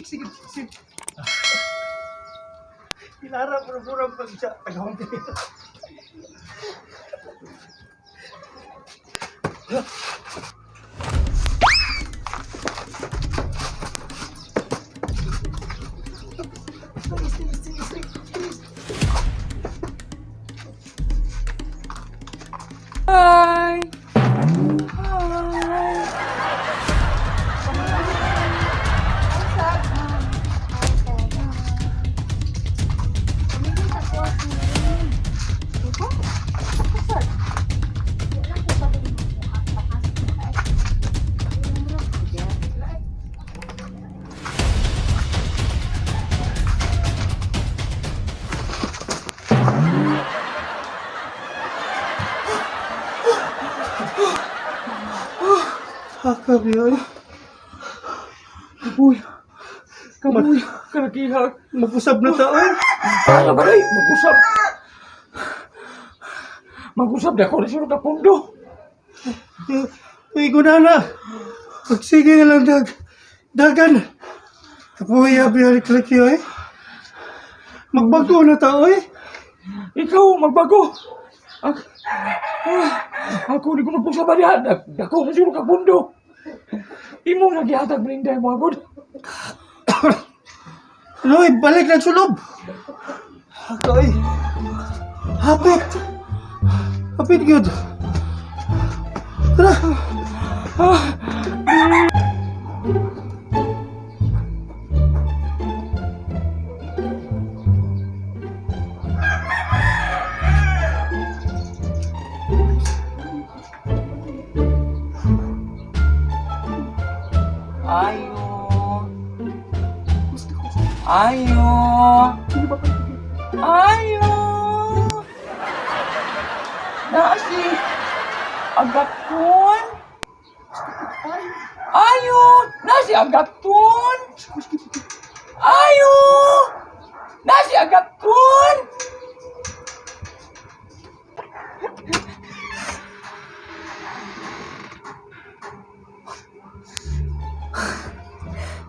Sige, sige. Ilara, pura-pura pag siya. Tagawang dito. Hi! Hi! Kabiyoy. Kabuy! Kabuy! Kalakihag! Mag-usab na taon. Ano ba rin? Mag-usap! Mag-usap na ako rin sila kapundo! May gunana. Magsige na lang dagan. Kapuya, Kabiyoy, Kabiyoy. Magbago na taon. Ikaw, magbago! Ako di ko magpusap ba diyan? Dako mo sila kapundo! Imo naghihatag brinday mo agad! Noy, balik na sulob. Kaoy. Hapit. Hapit gyud. Tara. Ayo! Ayo! Nasi! Agapon! Ayo! Nasi agapon! Ayo! Nasi agapon!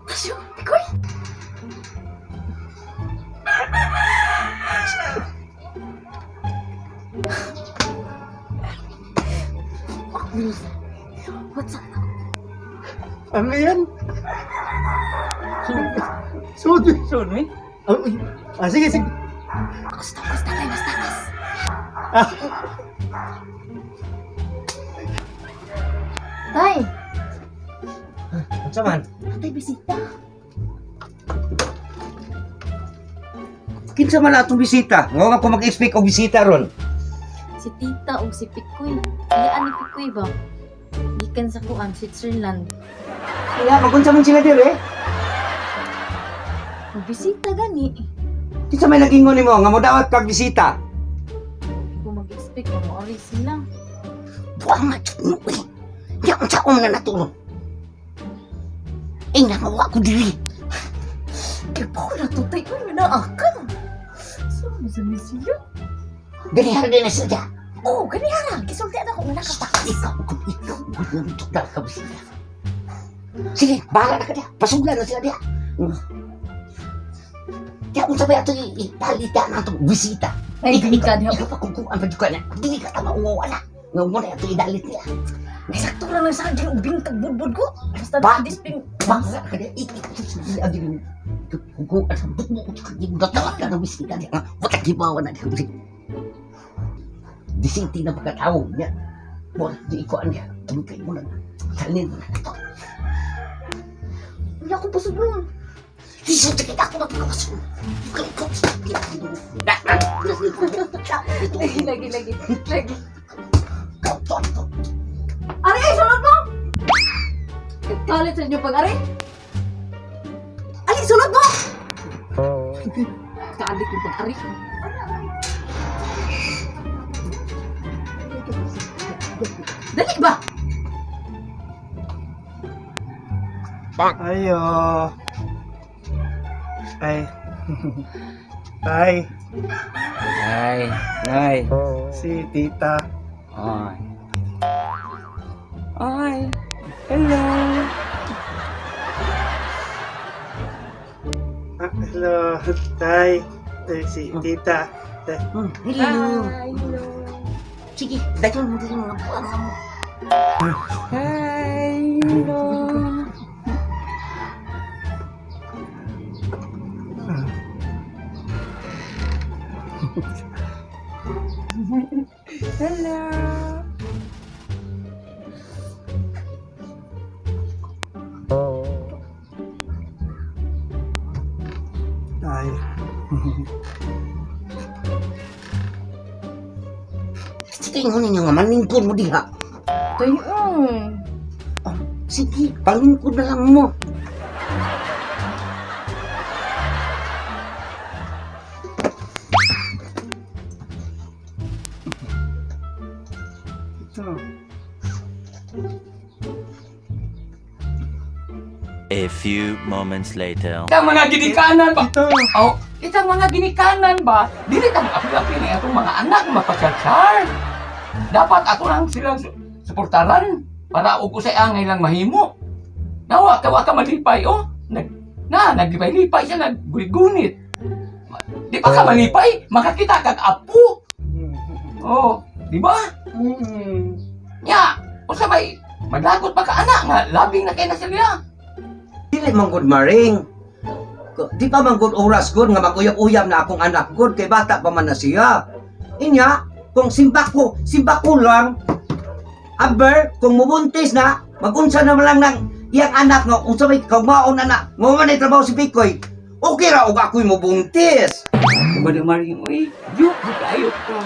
Asyik, Pikoy! What's up? Ano yan? Sud. Sud, mi? Sige, sige. Gusto tayo, mas takas. Tay! Ano man? Tay, bisita. Kinsa man atong bisita? Nga nga ko mag-expect og bisita ron. Si Tita o si Pikoy. Iyaan ni Pikoy ba? Gikan sa kuan, Switzerland. Kaya magunsa man sila dire. Magbisita gani. Kinsa may nag-ingon nimo nga modawat kag bisita? Kung mag-expect mo, maaari sila. Buang nga mo eh. Di akong saom na natulog. Eh, nangawa ko diri. Kaya po na to, tay. Uy, minaakan. Saan mo sa misiyo? Ganihara din na sadya. Oo, ganyan. Kisulti na kung nakatakas. Ikaw, gumuntok na ka bisita. Sige, bahala na ka diya. Pasuglan na sila diya. Di akong sabay ito ipalita na itong bisita. Ay, hindi ka diya. Ikaw pa kung kuhaan pa di ka na. Hindi ka tama ungawa na. Nga mo na ito idalit niya. Sakto lang sa akin, ubing tagbudbud ko. Basta Ba? na disping. Bahala ka diya. Ikaw sa hindi agin. Kung kuhaan sa buk mo ko kaging datawat ka ng bisita diya. Watak hibawa na diya. Disiti na pagkatawag niya. Wala, di ikuan niya. Tumikay mo lang. Salin mo na ito. Wala akong pasublong. Dito kita ako magpapasok. Ikaw sa ito. Lagi. Ito. Ari, sunod mo! Kalit sa inyo pag-ari? Ali, sunod mo! Kaadik yung pag-ari. Dali ba? Ayo. Ay. Ay, Ay, nay. si Tita. Ay. Ay. Hello. Hello, tay. Si tita. Hello. Hello. Sige, dahil mo din mga buwan mo. Hi, hello. Hello. Tay. Sige, ngunit nga maningkod mo diha. Tayo. Sige, palingkod na lang mo. Ito. A few moments later. Itang mga ginikanan ba? Ito. Oh, itang mga ginikanan ba? Dili ka mag-api ni atong mga anak mapasyal-syal. Dapat ako lang silang suportaran para og usay angay lang mahimo. Nawa ka malipay oh. Naglipay-lipay siya naggunit-gunit. Di ba ka malipay? Makakita kag apo. Oh, di ba? Ya, usa bay madlagot pa ka anak nga labing na kay na sila. Dili man gud maring. Di pa man gud oras gud nga mag-uyab-uyab na akong anak gud kay bata pa man na siya. Inya, kung simba ko lang, aber, kung mubuntis na, magunsa na lang ng iyang anak nga, unsa may kaugmaon anak, nga man ay trabaho si Pikoy, okay ra og ako'y mubuntis. Bada maring, uy, joke na kayo ka.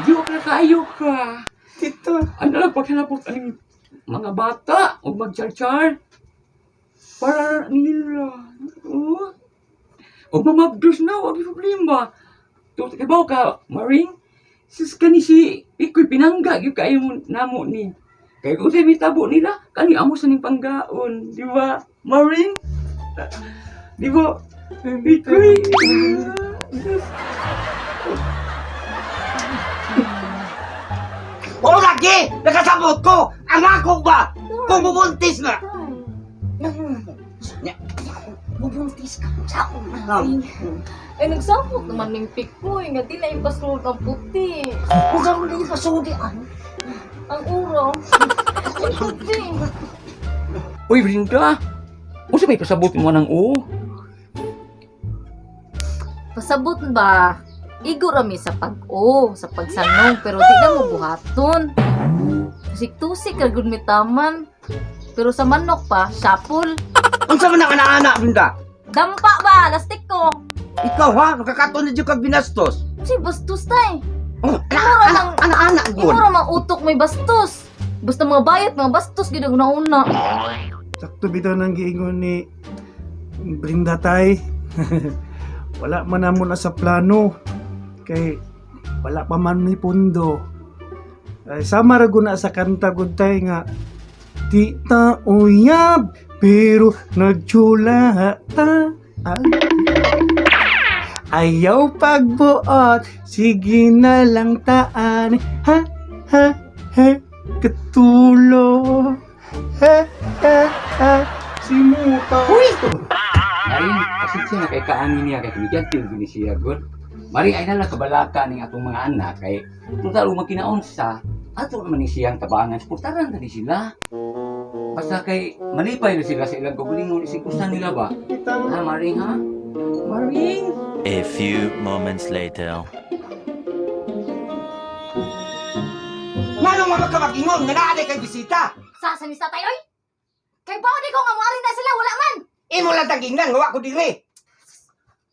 Joke na kayo ka. Tito. Ano lang paghanapot ang mga bata o mag-char-char para nila. Oh. O mamabdos na, wag may problema. Tuto kay bawo ka, Maring. Sis kani si iko'y pinangga gyud kayo mo namo ni. Kay kung may tabo nila, kani amo sa ning panggaon, di ba? Maring? Di ba? Iko'y O lagi, nakasabot ko, ang ako ba, kung mubuntis na. Bubuntis ka. Saan na? Eh, nagsapot naman ng pikoy. Nga di na ipasulod ang puti. Kung saan mo din pasudian. Ang uro. Ang puti. Uy, Brinda! Unsa may pasabot mo ng o? Pasabot ba? Igo rami sa pag-o, sa pagsanong, pero di na mo buhaton. Tusik-tusik kagud mi taman. Pero sa manok pa, sapol. Unsa man ang anak-anak, Brinda? Dampa ba? Lastik ko. Ikaw ha, nakakaton na dyan kag binastos. Si bastos tay. Oh, Anak-anak Imo ra mang utok may bastos. Basta mga bayat, mga bastos gid ang una. Sakto bitaw nang giingon ni Brinda tay. Wala man namo na sa plano. Kay wala pa man may pundo. Ay, sama ra guna sa kanta gud tay nga di ta uyab pero nagtsula ta. Ayaw pagbuot, sige na lang taan. Ha, ha, ha, katulo. Ha, ha, ha, simuta. Uy! Ay, kasi siya na kay kaangin niya, kay kumigyan din siya, good. Mari ay nalang kabalaka ning atong mga anak, kay kung talo magkinaon sa, ato naman ni siyang tabangan, supportaran na ni sila. Basta kay malipay na sila sa ilang kabulingon, isikusan nila ba? Ha, Maring ha? Maring! A few moments later. Ngano mga magkamagingon, nga naaday kay bisita. Sasa ni sa tayo? Kay bawdi ko nga moari na sila wala man. Imo lang tagingnan, gawa ko diri.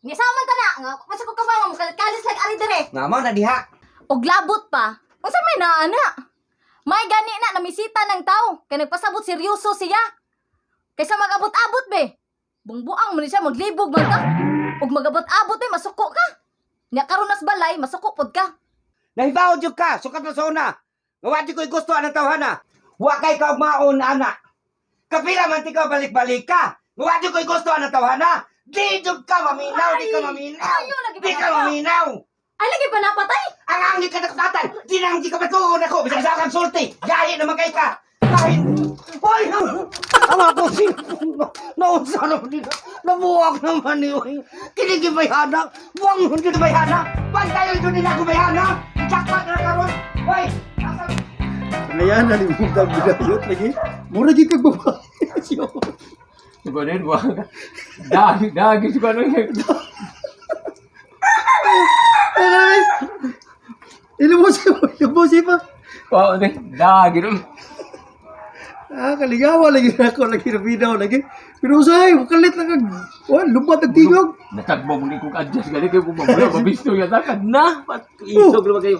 Ni saman ta na nga masa ko kabawa mo kalis like ari dire. Nga mo na diha. Og labot pa. Unsa may naana? May gani na namisita ng tao kay nagpasabot seryoso siya. Kaysa magabot-abot be. Bungbuang mo ni siya maglibog man ka. Og magabot-abot be masuko ka. Nya karon nas balay masuko pod ka. Nahibaw jud ka, sukat na sona. Gawa di ko'y gusto ang tawhana. Wa kay ka maon anak. Kapila man ti ka balik-balik ka. Gawa di ko'y gusto ang tawhana. Di jud ka maminaw, di ka maminaw. Ayaw lagi Di ka maminaw. Ay lagi pa napatay. Ang angin ka nakapatan. Di nang di ka matuon ako. Bisag sa kang sulti. Gahi naman kay ka. Hoy! Ang ako naunsa naman nila. Nabuwag naman ni Hoy. Kinigi may hanak. Buwang hindi may hanak. Bantayan doon nila ako may hanak. Jackpot na karon. Hoy! Kanayan na ni Mugdang bidayot lagi. Mura gid kag babae. Diba din, buwan ka. Dagi si Pano yun. Ilumusi pa. Oo, dagi rin. Kaligawa lagi ako lagi na binaw lagi. Pero usay, makalit na kag. Lumpat ang tingog. Natagbo mo ni kung adjust gali kayo bumabula. Mabisto yan na. Kadna. Isog naman kayo.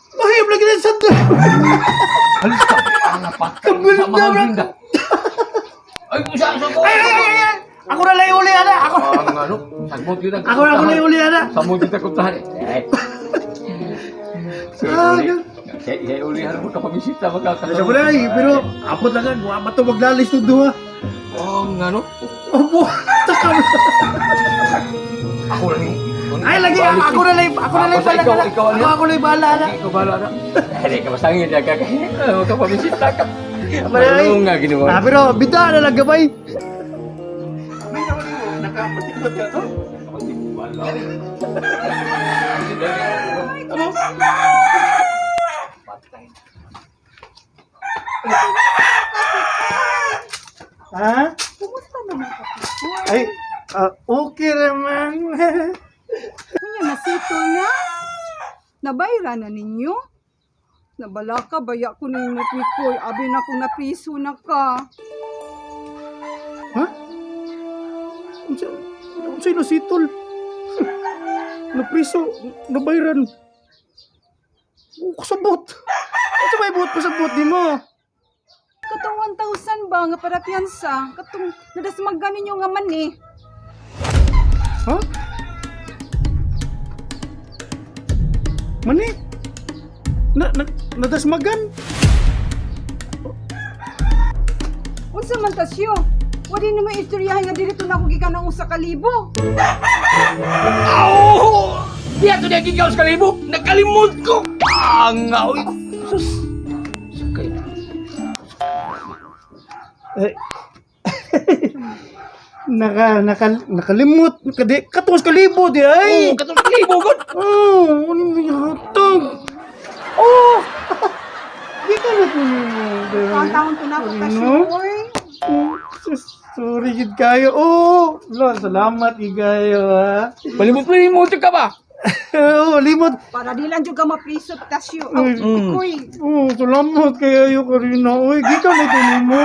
Mahim lagi na sanda. Halos ka. Ang napatay. Kabul Sa na, mga bro. binda. Ay, kung saan ko. Ay! Ako na lang uli ana. Ako. Ang ano. Sagbot yun. Ako na uli ana. Samot kita kuntahan. Saya ulihan mo kapamisita magkakatawa. Sa pala pero abot lang kan. Wa to maglalis tug duha. Oh, ngano? Opo. Takam. Ako lang yung... Ay lagi ako na lang pala. Ikaw ano? Ako na bala na. Ikaw bala na. Hindi ka masangin ya kakahin. Kapamisita ka. Maray. Ano nga ginawa? Pero bida na lang gabay. Nakapatibot ka to? Wala. Ha? Ay, okay naman. Kanya nasito na. Nabayra na ninyo. Nabala ka, baya ko na yung Pikoy. Abi na kung napriso na ka. Ha? Unsay nasitol? Napriso, nabayran. Kusabot. Ano may buot pa sa buot di mo? Katong 1,000 ba nga para piyansa? Katong nadasmagan ninyo nga man eh. Ha? Mani? Nadasmagan? Unsa man tasyo? Wala naman istoryahan nga dito na ako gikan ng 1,000. Au! Diya to niya gigaw sa kalibo. Nakalimot ko. Angaw. Sus. Sakay. Eh, nakalimot. Katungos kalibo di ay. Oh, katong kalibo gud. Oh, ano yung hatag? Oh! Di ka na po Ang taon ko na ako tasyo, oy. Sorry, gid kayo. Oh! Lord, salamat, igayo, ha? Palimot ka ba? Oh, limot. Para di lang juga mapriso tasyo. Pikoy. Oh, salamat kayo, Karina. Uy, gika na ito mo.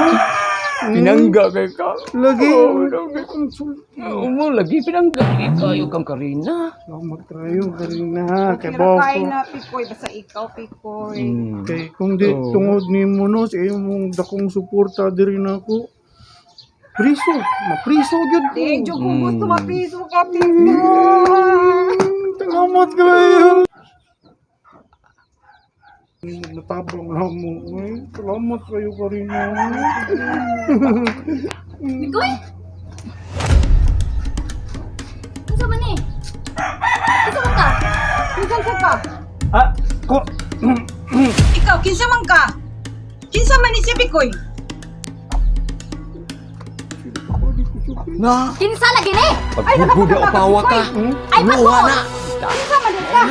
Pinangga kay ka. Lagi. Umo lagi pinangga kay kayo kang Karina. Salamat kayo, Karina. Kay Pero kay Boko. na Pikoy. Basta ikaw, Pikoy. Kay kung di tungod ni mo no, sa imong dakong suporta diri na ako. Priso, mapriso gyud ko. Di, Diyo kung gusto mapriso ka, Pikoy. Salamat kayo. Natabang na mo. Uy, salamat kayo, Karina. Mikoy? Unsa man ni? Unsa man ka? Kinsa man ka? Ah, ko. Ikaw, kinsa man ka? Kinsa man ni si Pikoy? Na, Kinsa lagi ni? pagbuda o pawa ka. Ay, Luwa bato! na. Kinsa man din ka?